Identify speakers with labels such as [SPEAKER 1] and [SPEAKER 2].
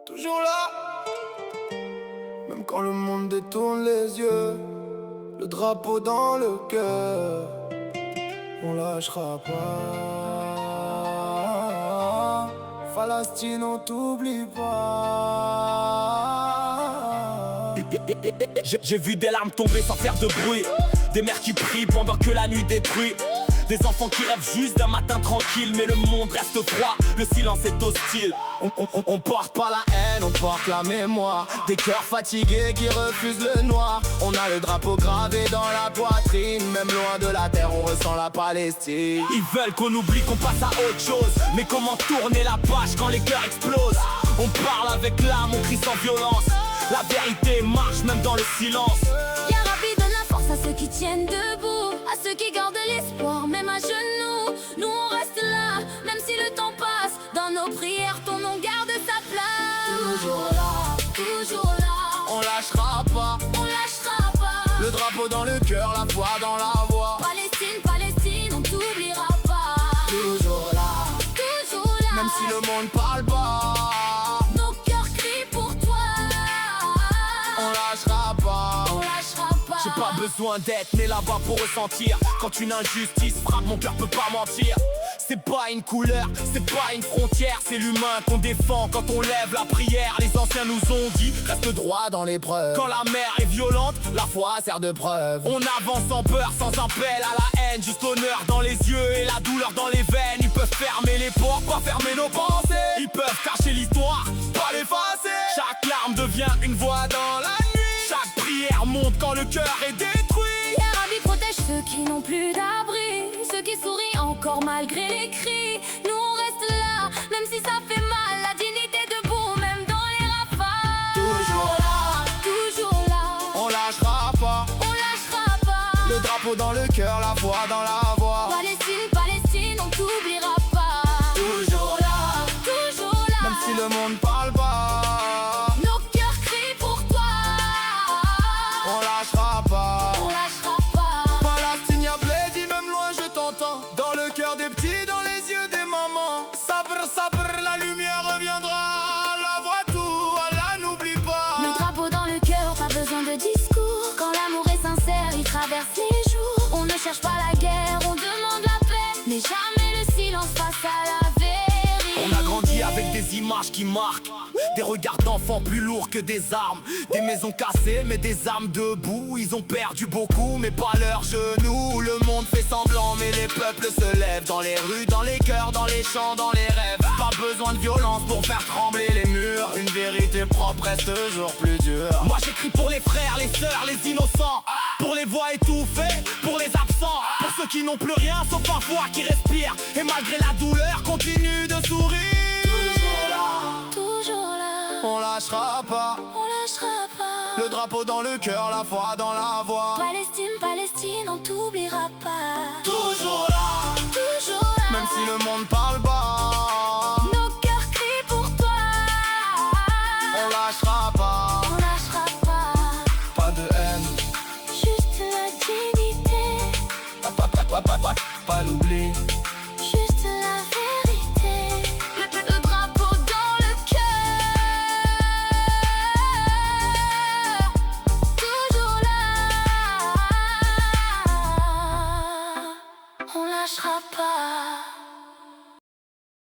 [SPEAKER 1] toujours là. Même quand le monde détourne les yeux, le drapeau dans le cœur, on lâchera pas. Palestine, on t'oublie pas.
[SPEAKER 2] J'ai vu des larmes tomber sans faire de bruit, des mères qui prient pendant que la nuit détruit, des enfants qui rêvent juste d'un matin tranquille. Mais le monde reste froid, le silence est hostile.
[SPEAKER 1] On porte pas la haine, on porte la mémoire. Des cœurs fatigués qui refusent le noir. On a le drapeau gravé dans la poitrine. Même loin de la terre, on ressent la Palestine.
[SPEAKER 2] Ils veulent qu'on oublie, qu'on passe à autre chose. Mais comment tourner la page quand les cœurs explosent? On parle avec l'âme, on crie sans violence. La vérité marche même dans le silence.
[SPEAKER 3] Ya Rabbi, donne la force à ceux qui tiennent debout, à ceux qui gardent l'espoir, même à genoux. Nous on reste là, même si le temps passe. Dans nos prières, ton nom garde sa place. Toujours là, toujours là.
[SPEAKER 1] On lâchera pas,
[SPEAKER 3] on lâchera pas.
[SPEAKER 1] le drapeau dans le cœur, la foi dans la voix.
[SPEAKER 3] Palestine, Palestine, on t'oubliera pas.
[SPEAKER 1] Toujours là,
[SPEAKER 3] toujours là.
[SPEAKER 1] même si le monde parle pas.
[SPEAKER 3] Nos cœurs crient pour toi.
[SPEAKER 1] On lâchera pas,
[SPEAKER 3] on lâchera pas.
[SPEAKER 2] J'ai pas besoin d'être né là-bas pour ressentir. Quand une injustice frappe, mon cœur peut pas mentir. C'est pas une couleur, c'est pas une frontière, c'est l'humain qu'on défend quand on lève la prière. Les anciens nous ont dit,
[SPEAKER 1] reste droit dans l'épreuve.
[SPEAKER 2] quand la mer est violente,
[SPEAKER 1] la foi sert de preuve.
[SPEAKER 2] on avance sans peur, sans appel à la haine. Juste l'honneur dans les yeux et la douleur dans les veines. Ils peuvent fermer les portes, pas fermer nos pensées. Ils peuvent cacher l'histoire,
[SPEAKER 1] Pas l'effacer.
[SPEAKER 2] chaque larme devient une voix dans la nuit. Chaque prière monte quand le cœur est détruit.
[SPEAKER 3] Ya Rabbi, protège ceux qui n'ont plus d'abri, ceux qui sourient encore malgré les cris. Nous on reste là, même si ça fait mal. La dignité debout, même dans les rafales.
[SPEAKER 1] Toujours
[SPEAKER 3] là, toujours là.
[SPEAKER 1] On lâchera pas,
[SPEAKER 3] On lâchera pas.
[SPEAKER 1] le drapeau dans le cœur, la foi dans la voix.
[SPEAKER 3] Palestine, Palestine, on t'oubliera pas.
[SPEAKER 1] Toujours là,
[SPEAKER 3] toujours là.
[SPEAKER 1] même si le monde parle pas.
[SPEAKER 3] Nos cœurs crient pour toi.
[SPEAKER 1] On lâchera pas.
[SPEAKER 3] On lâchera pas.
[SPEAKER 1] Palestine, y'a bledi, même loin je t'entends. Dans le cœur des petits, dans les yeux des mamans. Sabr, sabr, la lumière reviendra. La voix tout, Allah n'oublie pas.
[SPEAKER 3] Le drapeau dans le cœur, pas besoin de discours. Quand l'amour est sincère, il traverse les jours. On ne cherche pas la guerre, on demande la paix. Mais jamais le silence face à la vérité.
[SPEAKER 2] On a grandi avec des images qui marquent, des regards d'enfants plus lourds que des armes. Des maisons cassées mais des âmes debout. Ils ont perdu beaucoup mais pas leurs genoux. Le monde fait semblant mais les peuples se lèvent. Dans les rues, dans les cœurs, dans les champs, dans les rêves. Pas besoin de violence pour faire trembler les murs.
[SPEAKER 1] Une vérité propre reste toujours plus dure.
[SPEAKER 2] Moi j'écris pour les frères, les sœurs, les innocents. Pour les voix étouffées, pour les absents. Pour ceux qui n'ont plus rien sauf un foi qui respire. Et malgré la douleur continuent de sourire.
[SPEAKER 3] Toujours là.
[SPEAKER 1] On lâchera pas,
[SPEAKER 3] On lâchera pas.
[SPEAKER 1] le drapeau dans le cœur, la foi dans la voix.
[SPEAKER 3] Palestine, Palestine, on t'oubliera pas.
[SPEAKER 1] Toujours là,
[SPEAKER 3] Toujours là.
[SPEAKER 1] même si le monde